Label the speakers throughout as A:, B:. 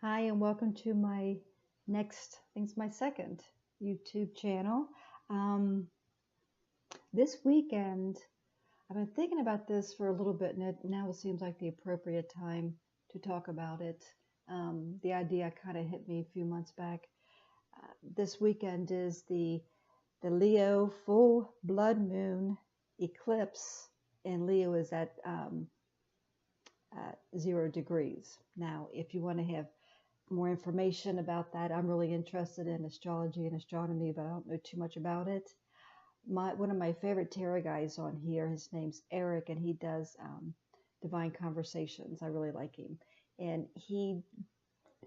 A: Hi, and welcome to my next, I think it's my second YouTube channel. Um, this weekend, I've been thinking about this for a little bit, and now it seems like the appropriate time to talk about it. The idea kind of hit me a few months back. This weekend is the Leo full blood moon eclipse, and Leo is at 0 degrees. Now, if you want to have more information about that. I'm really interested in astrology and astronomy, but I don't know too much about it. One of my favorite tarot guys on here, his name's Eric, and he does Divine Conversations. I really like him. And he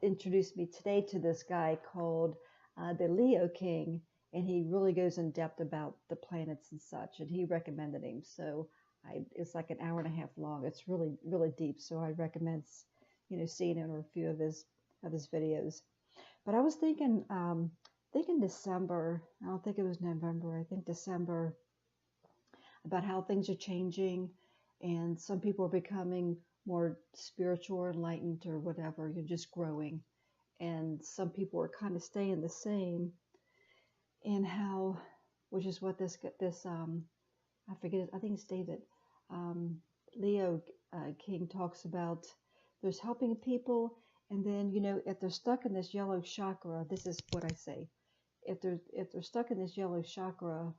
A: introduced me today to this guy called the Leo King, and he really goes in depth about the planets and such, and he recommended him. So it's like an hour and a half long. It's really, really deep. So I recommend, seeing it or a few of his videos. But I was thinking December. I don't think it was November. I think December, about how things are changing, and some people are becoming more spiritual or enlightened or whatever. You're just growing, and some people are kind of staying the same. And how, which is what this I forget. I think it's David um, Leo King talks about. There's helping people, and then if they're stuck in this yellow chakra, this is what I say. If they're stuck in this yellow chakra,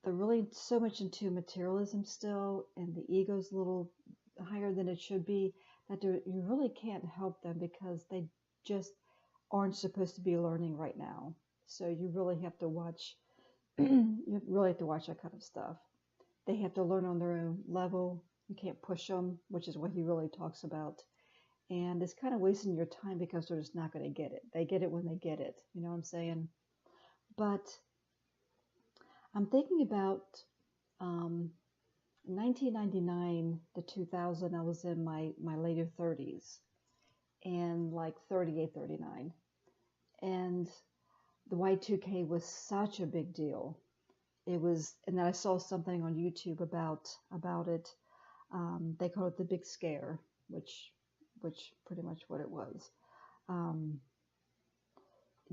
A: they're really so much into materialism still, and the ego's a little higher than it should be, that you really can't help them because they just aren't supposed to be learning right now. So you really have to watch. You really have to watch that kind of stuff. They have to learn on their own level. You can't push them, which is what he really talks about. And it's kind of wasting your time because they're just not going to get it. They get it when they get it. You know what I'm saying? But I'm thinking about um, 1999 to 2000. I was in my later 30s, and like 38, 39. And the Y2K was such a big deal. It was, and then I saw something on YouTube about it. They call it the big scare, which pretty much what it was. Um,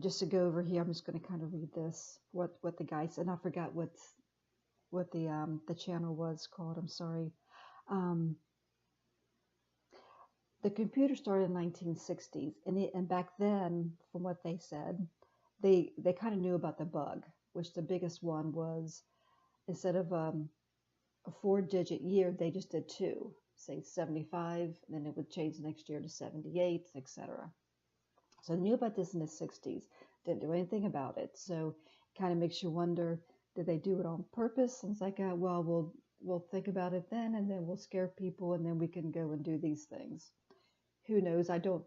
A: just to go over here, I'm just going to kind of read this, what the guy said. And I forgot what the channel was called. I'm sorry. Um, the computer started in the 1960s, and back then, from what they said, they kind of knew about the bug, which the biggest one was, instead of a 4-digit year, they just did two, say 75, and then it would change the next year to 78, etc. So they knew about this in the 60s, didn't do anything about it. So it kind of makes you wonder, did they do it on purpose? And it's like, well, we'll think about it then, and then we'll scare people, and then we can go and do these things. Who knows? I don't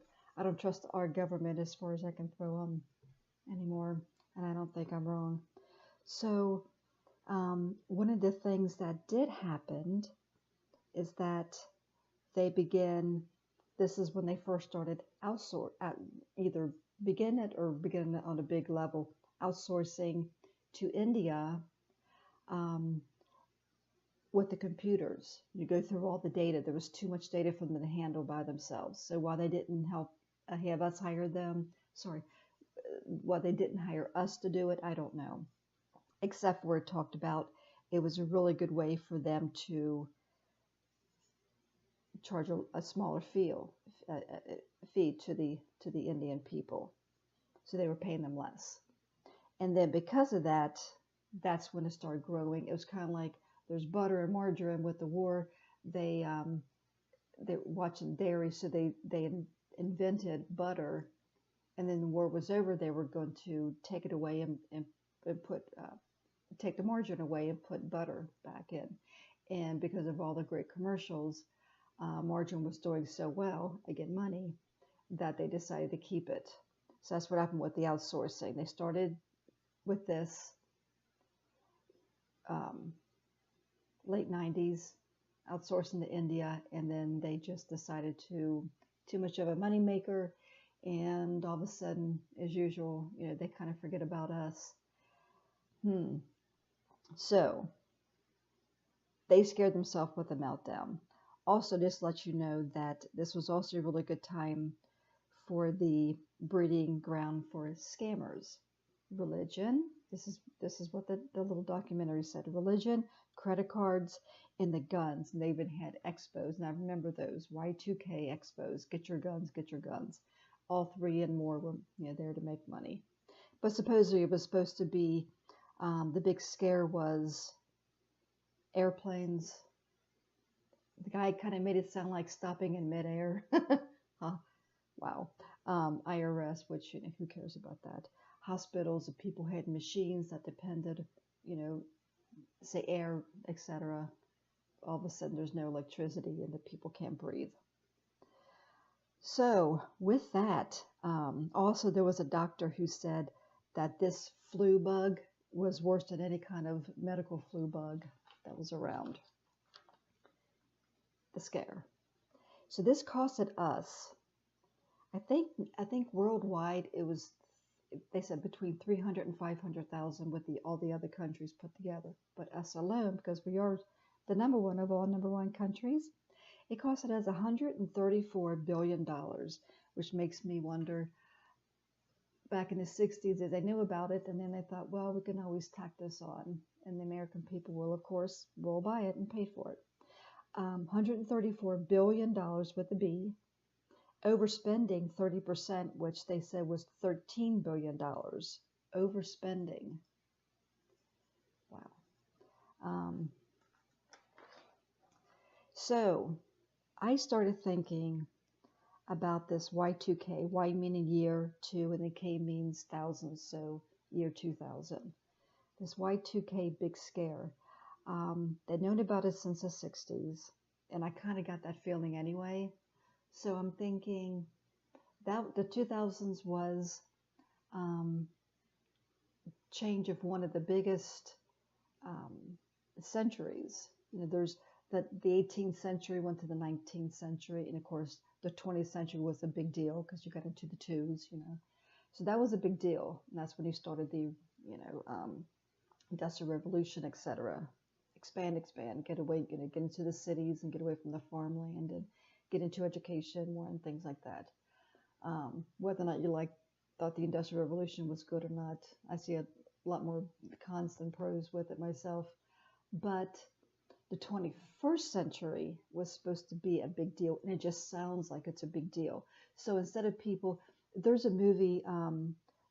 A: trust our government as far as I can throw them anymore, and I don't think I'm wrong. So one of the things that did happen is that they began, this is when they first started either begin it or begin it on a big level, outsourcing to India with the computers. You go through all the data. There was too much data for them to handle by themselves. So while they didn't have us hire them, while they didn't hire us to do it, I don't know. Except where it talked about it was a really good way for them to charge a smaller fee to the Indian people, so they were paying them less. And then because of that, that's when it started growing. It was kind of like there's butter and margarine with the war. They watching dairy, so they invented butter, and then the war was over. They were going to take it away and put take the margarine away and put butter back in. And because of all the great commercials, margarine was doing so well, again money, that they decided to keep it. So that's what happened with the outsourcing. They started with this late 90s, outsourcing to India, and then they just decided too much of a moneymaker, and all of a sudden, as usual, they kind of forget about us. So they scared themselves with a meltdown. Also, just let you know that this was also a really good time for the breeding ground for scammers. Religion. This is what the little documentary said. Religion, credit cards, and the guns. And they even had expos. And I remember those Y2K expos. Get your guns, get your guns. All three and more were there to make money. But supposedly it was supposed to be the big scare was airplanes. The guy kind of made it sound like stopping in midair. Huh. Wow. IRS, which who cares about that? Hospitals, if people had machines that depended, say air, etc. All of a sudden there's no electricity and the people can't breathe. So with that, also there was a doctor who said that this flu bug was worse than any kind of medical flu bug that was around. The scare. So this costed us, I think worldwide it was, they said between 300 and 500,000 with all the other countries put together. But us alone, because we are the number one of all number one countries, it costed us $134 billion, which makes me wonder, back in the 60s, they knew about it, and then they thought, well, we can always tack this on, and the American people will, of course, will buy it and pay for it. $134 billion with a B, overspending 30%, which they said was $13 billion. Overspending. Wow. So I started thinking about this Y2K, Y meaning year, 2, and then K means thousands, so year 2000. This Y2K big scare. They'd known about it since the 60s, and I kind of got that feeling anyway. So I'm thinking that the 2000s was change of one of the biggest centuries. There's the 18th century went to the 19th century, and of course the 20th century was a big deal because you got into the twos, So that was a big deal, and that's when you started the, Industrial Revolution, etc. Expand, get away, get into the cities and get away from the farmland and get into education more and things like that. Whether or not you thought the Industrial Revolution was good or not, I see a lot more cons than pros with it myself. But the 21st century was supposed to be a big deal, and it just sounds like it's a big deal. So instead of people, there's a movie,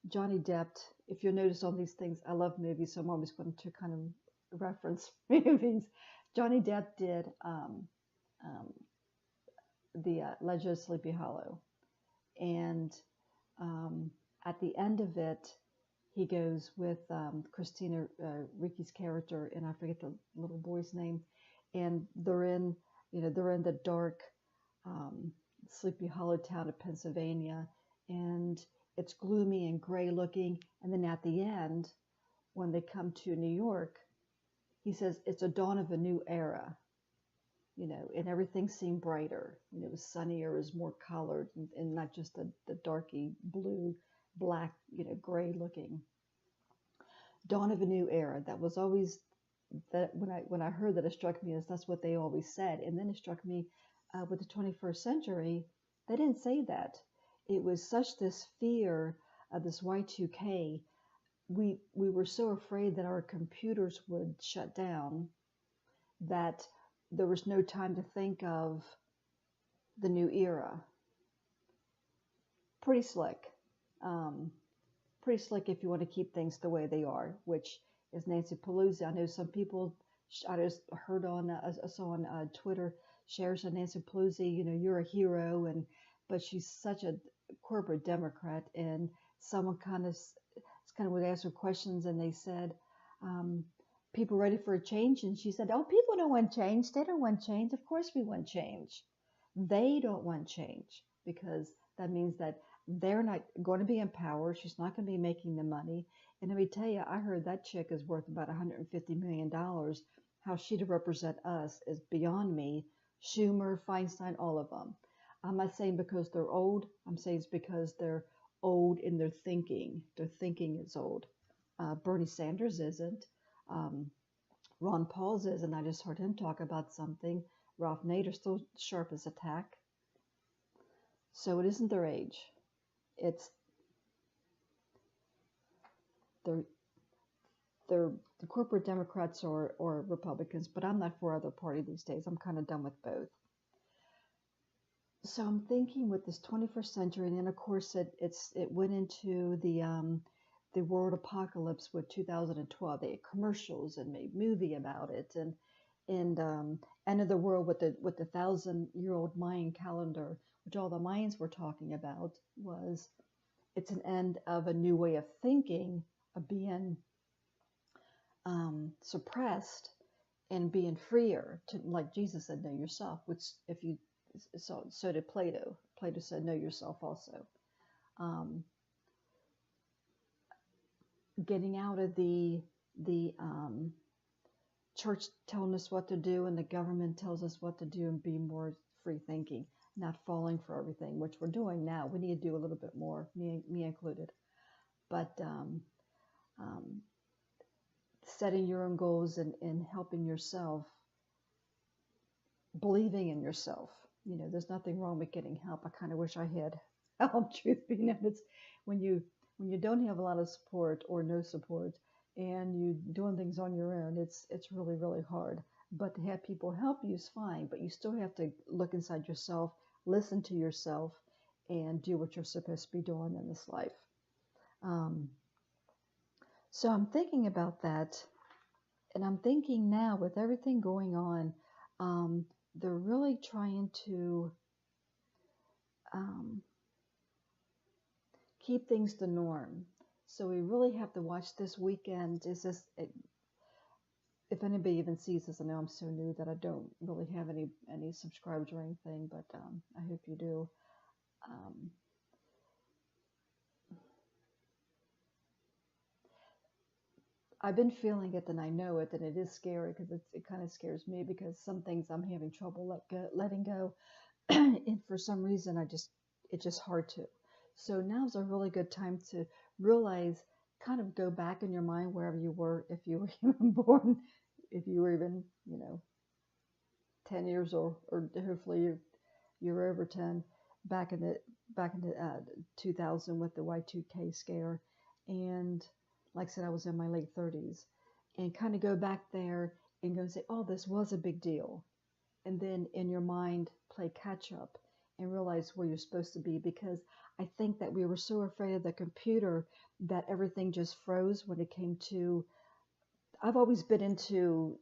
A: Johnny Depp, if you'll notice on these things, I love movies, so I'm always going to kind of reference movies. Johnny Depp did the Legend of Sleepy Hollow, and at the end of it, he goes with Christina Ricci's character, and I forget the little boy's name, and they're in the dark Sleepy Hollow town of Pennsylvania, and it's gloomy and gray looking, and then at the end, when they come to New York, he says it's a dawn of a new era, and everything seemed brighter. It was sunnier, it was more colored, and not just the darky blue, black, gray looking. Dawn of a new era. That was always that when I heard that, it struck me as that's what they always said. And then it struck me with the 21st century, they didn't say that. It was such this fear of this Y2K. We were so afraid that our computers would shut down that there was no time to think of the new era. Pretty slick. Pretty slick if you want to keep things the way they are, which is Nancy Pelosi. I know some people, I just heard I saw on Twitter, shares of Nancy Pelosi, you're a hero, but she's such a corporate Democrat, and someone kind of would ask her questions, and they said, people ready for a change? And she said, oh, people don't want change. They don't want change. Of course we want change. They don't want change because that means that they're not going to be in power. She's not going to be making the money. And let me tell you, I heard that chick is worth about $150 million. How she to represent us is beyond me. Schumer, Feinstein, all of them. I'm not saying because they're old. I'm saying it's because they're old in their thinking. Their thinking is old. Bernie Sanders isn't. Ron Paul's isn't. I just heard him talk about something. Ralph Nader's still sharp as a tack. So it isn't their age. it's they're they're the corporate Democrats or Republicans, but I'm not for either party these days. I'm kind of done with both. So I'm thinking with this 21st century, and then of course it went into the world apocalypse with 2012. They had commercials and made movie about it, and end of the world with the 1,000-year-old Mayan calendar, which all the Mayans were talking about was it's an end of a new way of thinking, of being suppressed and being freer to, like Jesus said, know yourself, which if you so did Plato. Plato said know yourself also. um, Getting out of the church telling us what to do and the government tells us what to do, and be more free thinking, not falling for everything, which we're doing now. We need to do a little bit more, me included. But setting your own goals and helping yourself, believing in yourself. There's nothing wrong with getting help. I kind of wish I had help. Truth be known, it's when you don't have a lot of support or no support, and you doing things on your own, it's really, really hard. But to have people help you is fine, but you still have to look inside yourself, listen to yourself, and do what you're supposed to be doing in this life. So I'm thinking about that, and I'm thinking now with everything going on, they're really trying to keep things the norm. So we really have to watch this weekend. If anybody even sees this, I know I'm so new that I don't really have any subscribers or anything, but I hope you do. I've been feeling it, and I know it, and it is scary because it kind of scares me, because some things I'm having trouble letting go, and for some reason it's just hard to. So now's a really good time to realize, kind of go back in your mind wherever you were, if you were even born, if you were even 10 years or hopefully you're over 10, back in the 2000 with the Y2K scare, and like I said, I was in my late 30s, and kind of go back there and go say, oh, this was a big deal. And then in your mind, play catch up and realize where you're supposed to be. Because I think that we were so afraid of the computer that everything just froze when it came to, I've always been into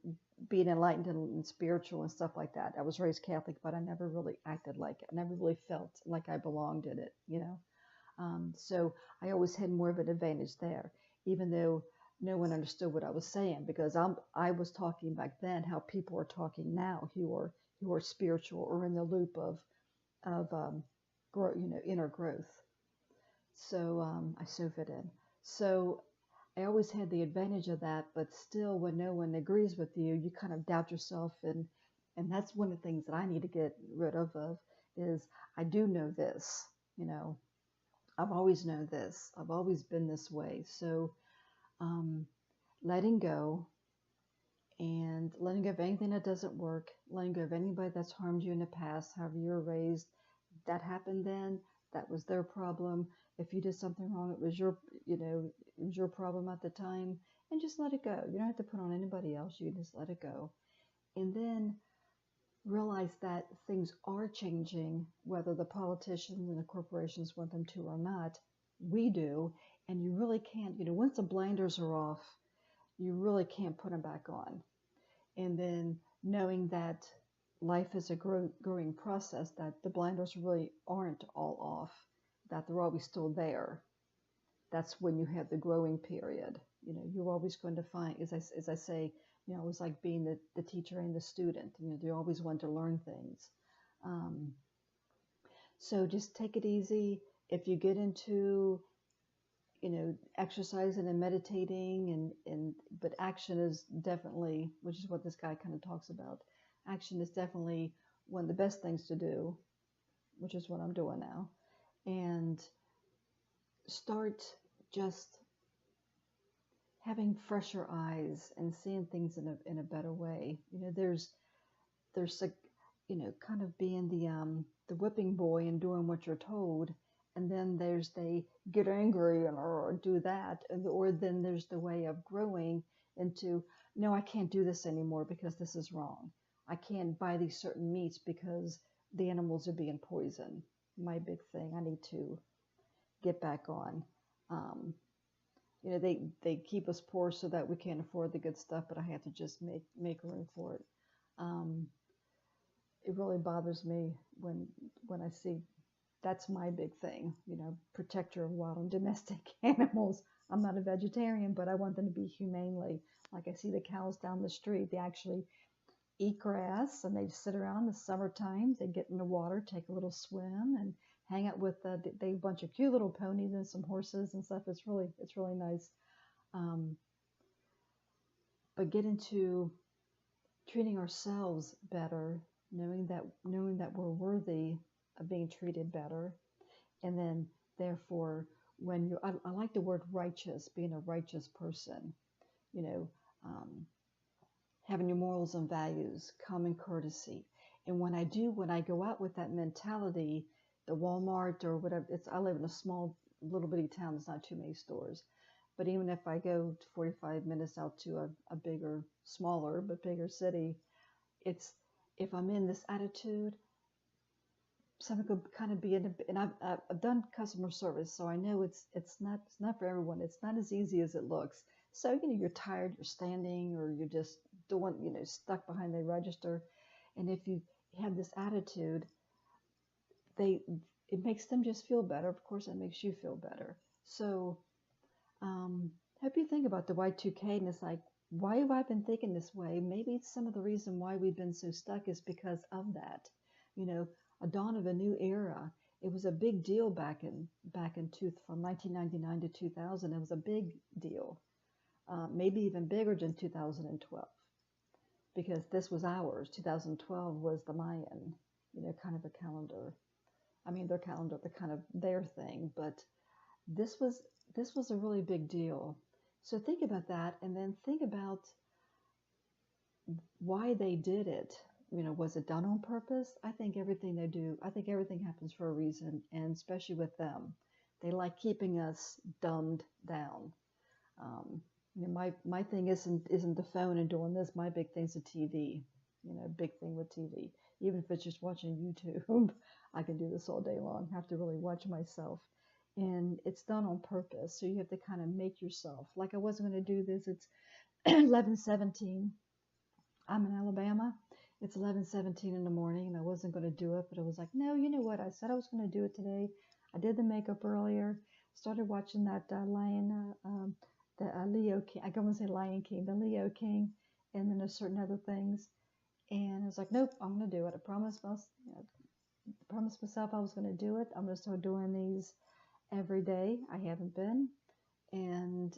A: being enlightened and spiritual and stuff like that. I was raised Catholic, but I never really acted like it. I never really felt like I belonged in it, So I always had more of an advantage there, even though no one understood what I was saying, because I was talking back then how people are talking now who are spiritual or in the loop of growth, inner growth. So I so fit in. So I always had the advantage of that, but still, when no one agrees with you, you kind of doubt yourself, and that's one of the things that I need to get rid of is I do know this, I've always known this, I've always been this way. So letting go, and letting go of anything that doesn't work, letting go of anybody that's harmed you in the past, however you were raised, that happened then, that was their problem. If you did something wrong, it was your problem at the time, and just let it go. You don't have to put on anybody else. You just let it go. And then realize that things are changing, whether the politicians and the corporations want them to or not. We do. And you really can't, once the blinders are off, you really can't put them back on. And then knowing that life is a growing process, that the blinders really aren't all off, that they're always still there. That's when you have the growing period. You're always going to find, as I say, it was like being the teacher and the student. They always want to learn things. So just take it easy. If you get into, exercising and meditating, but action is definitely, which is what this guy kind of talks about. Action is definitely one of the best things to do, which is what I'm doing now. And start just having fresher eyes and seeing things in a better way. There's kind of being the whipping boy and doing what you're told, and then there's they get angry and or do that, or then there's the way of growing into, no, I can't do this anymore because this is wrong. I can't buy these certain meats because the animals are being poisoned. My big thing I need to get back on. Um, they keep us poor so that we can't afford the good stuff, but I have to just make room for it. Um, it really bothers me when I see that's my big thing, protector of wild and domestic animals. I'm not a vegetarian, but I want them to be humanely. Like I see the cows down the street, they actually eat grass and they sit around in the summertime. They get in the water, take a little swim, and hang out with they a bunch of cute little ponies and some horses and stuff. It's really nice. Um, but get into treating ourselves better, knowing that we're worthy of being treated better, and then therefore when I like the word righteous, being a righteous person, you know, um, having your morals and values, common courtesy. And when I go out with that mentality, the Walmart or whatever, I live in a small little bitty town. There's not too many stores. But even if I go 45 minutes out to a bigger, smaller, but bigger city, it's, if I'm in this attitude, something could kind of be in, and I've done customer service, so I know it's not for everyone. It's not as easy as it looks. So you're tired, you're standing, or you're just doing stuck behind the register, and if you have this attitude, they it makes them just feel better. Of course, it makes you feel better. So hope you think about the Y2K, and it's like, why have I been thinking this way? Maybe some of the reason why we've been so stuck is because of that. A dawn of a new era. It was a big deal from 1999 to 2000. It was a big deal, maybe even bigger than 2012, because this was ours. 2012 was the Mayan, kind of a calendar. I mean, their calendar, the kind of their thing, but this was a really big deal. So think about that, and then think about why they did it. Was it done on purpose? I think everything they do, I think everything happens for a reason, and especially with them, they like keeping us dumbed down. My thing isn't the phone and doing this. My big thing's the TV. Big thing with TV. Even if it's just watching YouTube, I can do this all day long. I have to really watch myself. And it's done on purpose. So you have to kind of make yourself. Like, I wasn't going to do this. It's 11:17. I'm in Alabama. It's 11:17 in the morning, and I wasn't going to do it, but I was like, no, you know what? I said I was going to do it today. I did the makeup earlier. Started watching that Leo King. I want to say Lion King, the Leo King, and then there's certain other things. And I was like, nope, I'm going to do it. I promised myself I was going to do it. I'm going to start doing these every day. I haven't been, and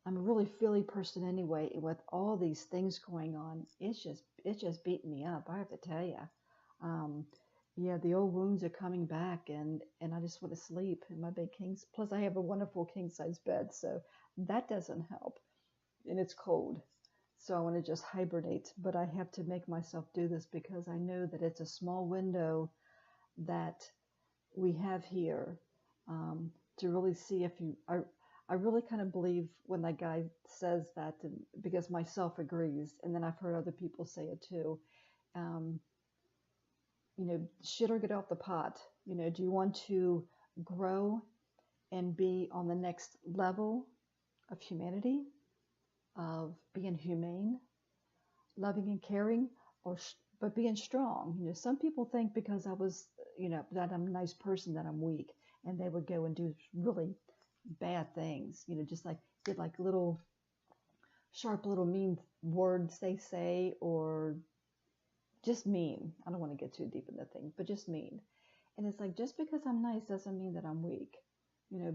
A: I'm a really feely person anyway. With all these things going on, it's just beating me up. I have to tell you. Yeah, the old wounds are coming back, and I just want to sleep in my big kings. Plus, I have a wonderful king size bed, so that doesn't help. And it's cold, so I want to just hibernate. But I have to make myself do this because I know that it's a small window that we have here, to really see if you. I really kind of believe when that guy says that, because myself agrees, and then I've heard other people say it too. Shit or get off the pot. Do you want to grow and be on the next level of humanity, of being humane, loving and caring, but being strong? Some people think because I was, that I'm a nice person, that I'm weak, and they would go and do really bad things, just like get like little sharp little mean words they say, or just mean. I don't want to get too deep in the thing, but just mean. And it's like, just because I'm nice doesn't mean that I'm weak.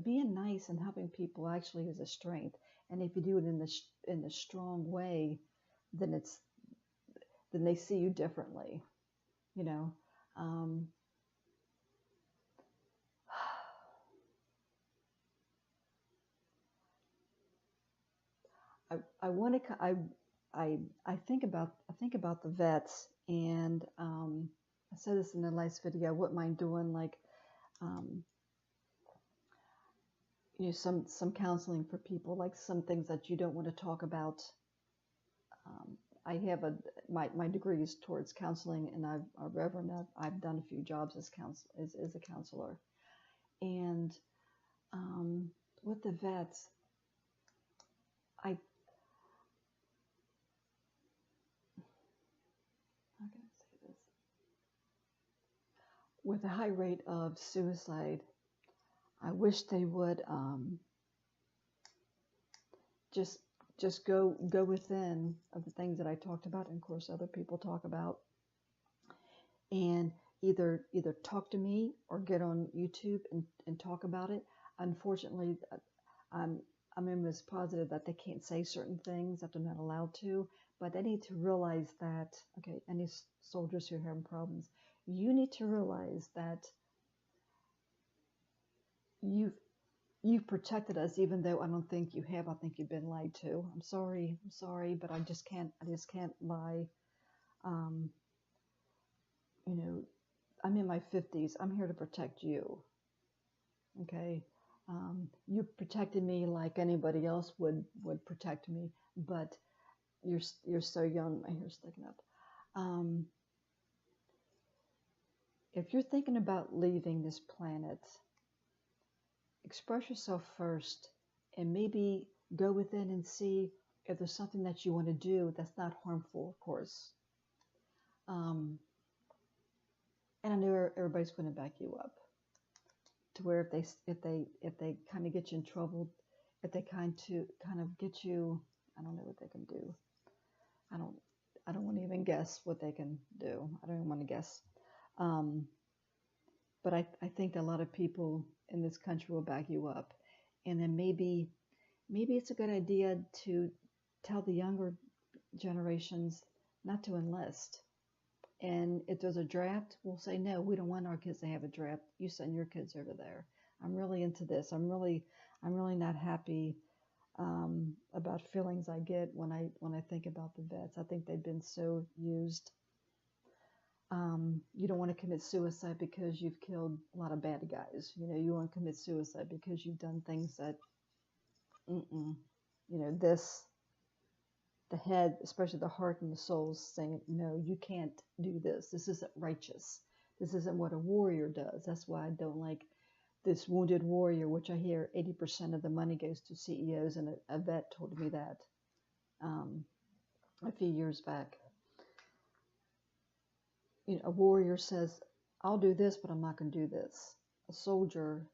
A: Being nice and helping people actually is a strength. And if you do it in the strong way, then they see you differently. Um, I want to I think about the vets, and said this in the last video, I wouldn't mind doing like, um, some counseling for people, like some things that you don't want to talk about. I have my degree is towards counseling, and I've done a few jobs as as a counselor, and with the vets, I how can I say this? With a high rate of suicide, I wish they would just go within of the things that I talked about, and of course other people talk about, and either talk to me or get on YouTube and talk about it. Unfortunately, I'm almost positive that they can't say certain things, that they're not allowed to, but they need to realize that, okay, any soldiers who are having problems, you need to realize that you've protected us, even though I don't think you have. I think you've been lied to. I'm sorry, but I just can't lie. Um, I'm in my 50s. I'm here to protect you. Okay. You protected me like anybody else would protect me, but you're so young. My hair's sticking up. If you're thinking about leaving this planet, express yourself first, and maybe go within and see if there's something that you want to do that's not harmful, of course. And I know everybody's going to back you up, to where if they kind of get you in trouble, if they kind of get you, I don't know what they can do. I don't want to even guess what they can do. I don't even want to guess. But I think a lot of people in this country will back you up. And then maybe it's a good idea to tell the younger generations not to enlist. And if there's a draft, we'll say, no, we don't want our kids to have a draft. You send your kids over there. I'm really into this. I'm really not happy about feelings I get when I think about the vets. I think they've been so used. You don't want to commit suicide because you've killed a lot of bad guys. You want to commit suicide because you've done things that, the head, especially the heart and the soul, saying, no, you can't do this. This isn't righteous. This isn't what a warrior does. That's why I don't like this wounded warrior, which I hear 80% of the money goes to CEOs, and a vet told me that a few years back. A warrior says, I'll do this, but I'm not going to do this. A soldier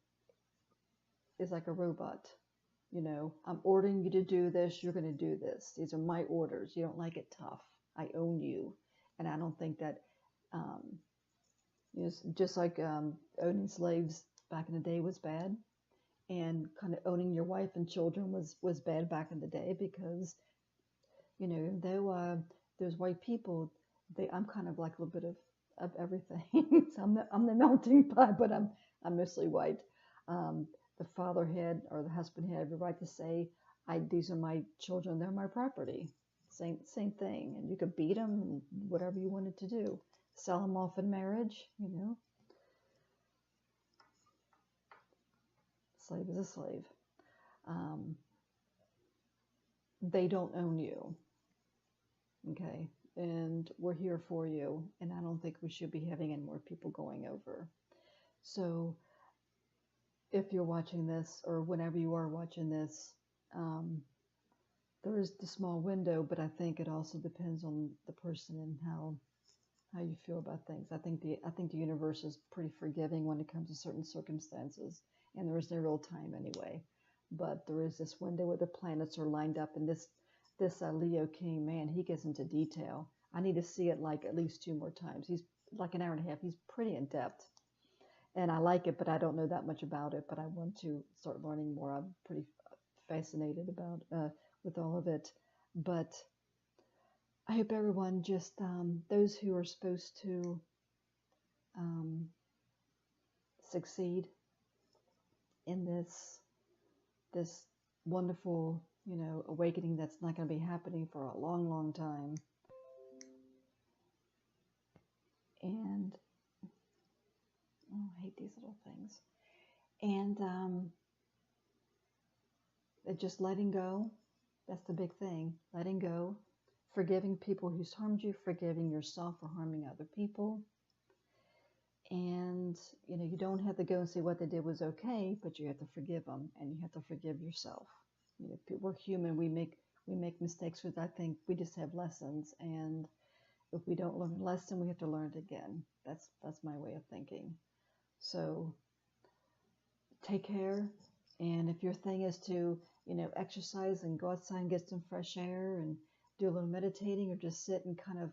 A: is like a robot. I'm ordering you to do this. You're going to do this. These are my orders. You don't like it, tough. I own you. And I don't think that, just like owning slaves back in the day was bad, and kind of owning your wife and children was bad back in the day, because, though there's white people, I'm kind of like a little bit of everything. So I'm the melting pot, but I'm mostly white. The father had, or the husband had, the right to say, these are my children, they're my property. Same thing. And you could beat them, whatever you wanted to do. Sell them off in marriage, Slave is a slave. They don't own you. Okay. And we're here for you. And I don't think we should be having any more people going over. So if you're watching this, or whenever you are watching this, there is the small window, but I think it also depends on the person and how you feel about things. I think the universe is pretty forgiving when it comes to certain circumstances, and there is no real time anyway. But there is this window where the planets are lined up, and this Leo King, man, he gets into detail. I need to see it like at least 2 more times. He's like an hour and a half. He's pretty in depth. And I like it, but I don't know that much about it. But I want to start learning more. I'm pretty fascinated about with all of it. But I hope everyone, just those who are supposed to succeed in this wonderful, awakening that's not going to be happening for a long, long time. And hate these little things. And just letting go. That's the big thing. Letting go. Forgiving people who's harmed you. Forgiving yourself for harming other people. And, you don't have to go and say what they did was okay, but you have to forgive them, and you have to forgive yourself. We're human. We make mistakes, but I think we just have lessons, and if we don't learn a lesson, we have to learn it again. That's my way of thinking. So take care, and if your thing is to, exercise and go outside and get some fresh air and do a little meditating, or just sit and kind of,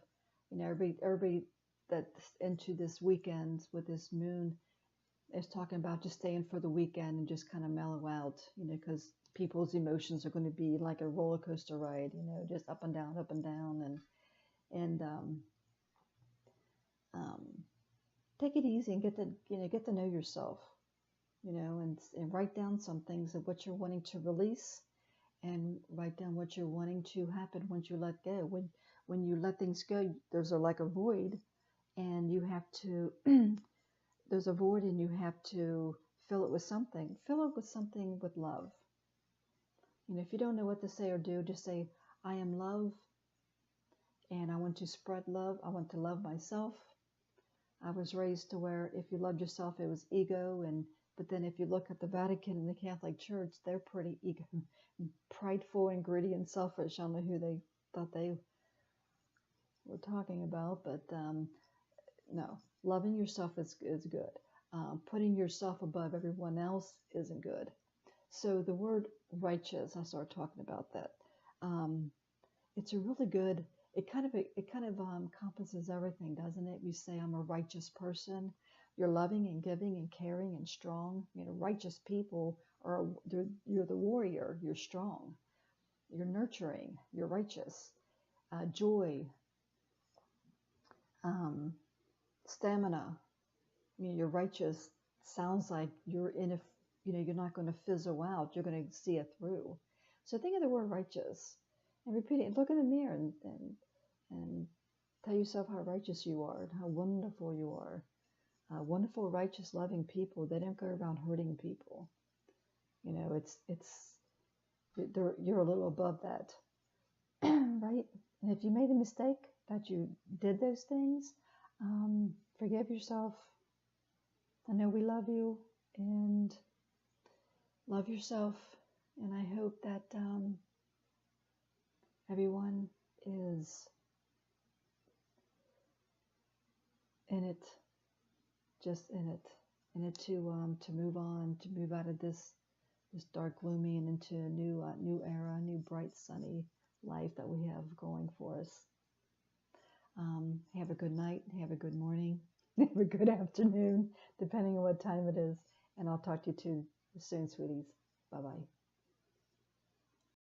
A: everybody that's into this weekend with this moon is talking about just staying for the weekend and just kind of mellow out, because people's emotions are going to be like a roller coaster ride, just up and down, and take it easy and get to know yourself, and write down some things of what you're wanting to release, and write down what you're wanting to happen once you let go. When you let things go, there's like a void, and you have to there's a void, and you have to fill it with something. Fill it with something with love. If you don't know what to say or do, just say, I am love, and I want to spread love. I want to love myself. I was raised to where if you loved yourself, it was ego, but then if you look at the Vatican and the Catholic Church, they're pretty ego, prideful and greedy and selfish. I don't know who they thought they were talking about, but no, loving yourself is good. Putting yourself above everyone else isn't good. So the word righteous, I started talking about that. It's a really good. It kind of encompasses everything, doesn't it? You say, I'm a righteous person. You're loving and giving and caring and strong. Righteous people you're the warrior. You're strong. You're nurturing. You're righteous. Joy. Stamina. You're righteous. Sounds like you're in a. You're not going to fizzle out. You're going to see it through. So think of the word righteous and repeat it. Look in the mirror and tell yourself how righteous you are and how wonderful you are. Wonderful, righteous, loving people. They don't go around hurting people. You're a little above that, right? And if you made a mistake that you did those things, forgive yourself. I know we love you, and love yourself. And I hope that everyone is in it, just in it to move on, to move out of this dark, gloomy, and into a new era, a new bright, sunny life that we have going for us. Have a good night, have a good morning, have a good afternoon, depending on what time it is. And I'll talk to you too soon, sweeties. Bye-bye.